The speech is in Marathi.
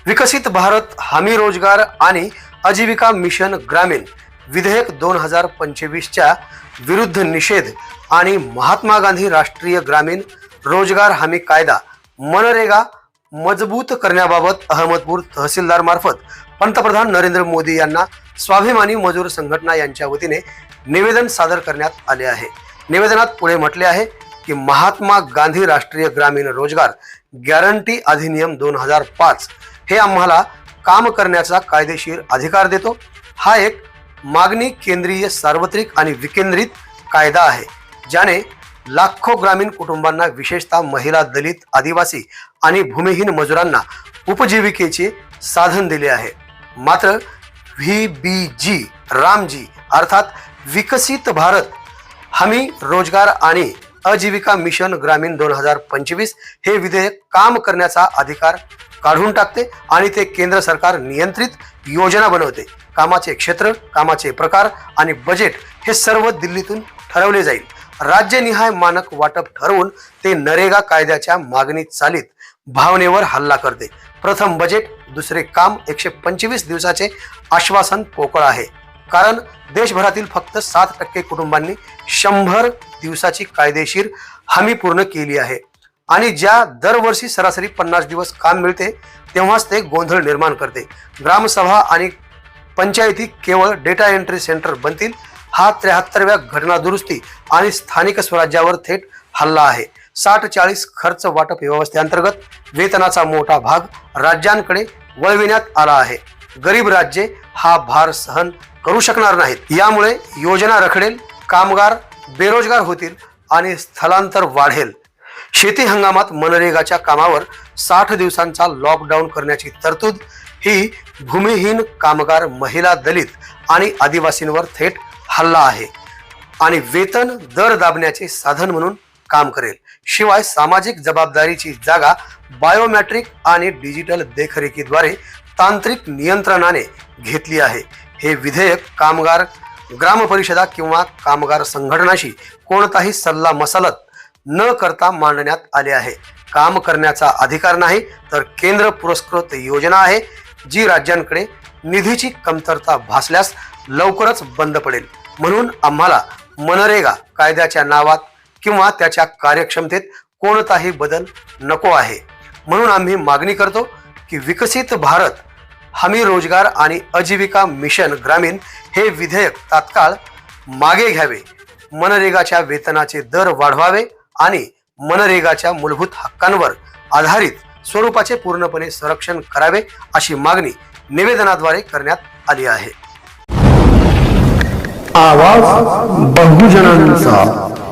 विकसित भारत हमी रोजगार आणि आजीविका मिशन ग्रामीण विधेयक 2025च्या विरुद्ध निषेध आणि महात्मा गांधी राष्ट्रीय ग्रामीण रोजगार हमी कायदा मनरेगा मजबूत करण्याबाबत अहमदपूर तहसीलदार मार्फत पंतप्रधान नरेंद्र मोदी यांना स्वाभिमानी मजूर संघटना यांच्या वतीने निवेदन सादर करण्यात आले आहे। निवेदनात पुढे म्हटले आहे की महात्मा गांधी राष्ट्रीय ग्रामीण रोजगार गॅरंटी अधिनियम 2005 हे आम्हाला काम करण्याचा कायदेशीर अधिकार देतो। हा एक मागणी केंद्रीय सार्वत्रिक आणि विकेंद्रित कायदा आहे ज्याने लाखो ग्रामीण कुटुंबांना विशेषतः महिला, दलित, आदिवासी आणि भूमिहीन मजुरांना उपजीविकेचे साधन दिले आहे। मात्र VBG रामजी अर्थात विकसित भारत हमी रोजगार आणि आजीविका मिशन ग्रामीण 2025 हे विधेयक काम करण्याचा अधिकार काढून टाकते आणि ते केंद्र सरकार नियंत्रित योजना बनवते। कामाचे क्षेत्र, कामाचे प्रकार आणि बजेट हे सर्व दिल्लीतून ठरवले जाईल। राज्यनिहाय मानक वाटप ठरवून ते नरेगा कायद्याच्या मागणीत चालित भावनेवर हल्ला करते। प्रथम बजेट, दुसरे काम 125 दिवसाचे आश्वासन पोकळ आहे, कारण देशभरातील फक्त 7% कुटुंबांनी 100 दिवसाची कायदेशीर हमी पूर्ण केली आहे आणि ज्या दरवर्षी सरासरी 50 दिवस काम मिळते तेव्हाच ते गोंधळ निर्माण करते। ग्रामसभा आणि पंचायती केवळ डेटा एंट्री सेंटर बनतील। हा 73व्या घटना दुरुस्ती आणि स्थानिक स्वराज्यावर थेट हल्ला आहे। 60-40 खर्च वाटप व्यवस्थेअंतर्गत वेतनाचा मोठा भाग राज्यांकडे वळविण्यात आला आहे। गरीब राज्ये हा भार सहन करू शकणार नाहीत। यामुळे योजना रखडेल, कामगार बेरोजगार होतील आणि स्थलांतर वाढेल। शेती हंगामात मनरेगाच्या कामावर 60 दिवसांचा लॉकडाऊन करण्याची तरतूद ही भूमिहीन कामगार, महिला, दलित आणि आदिवासींवर थेट हल्ला आहे आणि वेतन दर दाबण्याचे साधन म्हणून काम करेल। शिवाय सामाजिक जबाबदारीची जागा बायोमेट्रिक आणि डिजिटल देखरेखीद्वारे तांत्रिक नियंत्रणाने घेतली आहे। हे विधेयक कामगार ग्रामपरिषदा किंवा कामगार संघटनाशी कोणताही सल्ला मसलत न करता मांडण्यात आले आहे। काम करण्याचा अधिकार नाही तर केंद्र पुरस्कृत योजना आहे जी राज्यांकडे निधीची कमतरता भासल्यास लवकरच बंद पडेल। म्हणून आम्हाला मनरेगा कायद्याच्या नावात किंवा त्याच्या कार्यक्षमतेत कोणताही बदल नको आहे। म्हणून आम्ही मागणी करतो की विकसित भारत हमी रोजगार आणि आजीविका मिशन ग्रामीण हे विधेयक तात्काळ मागे घ्यावे, मनरेगाच्या वेतनाचे दर वाढवावे आणि मनरेगाच्या मूलभूत हक्कांवर आधारित स्वरूपाचे पूर्णपणे संरक्षण करावे अशी मागणी निवेदनाद्वारे करण्यात आली आहे। आवाज बहुजनांचा।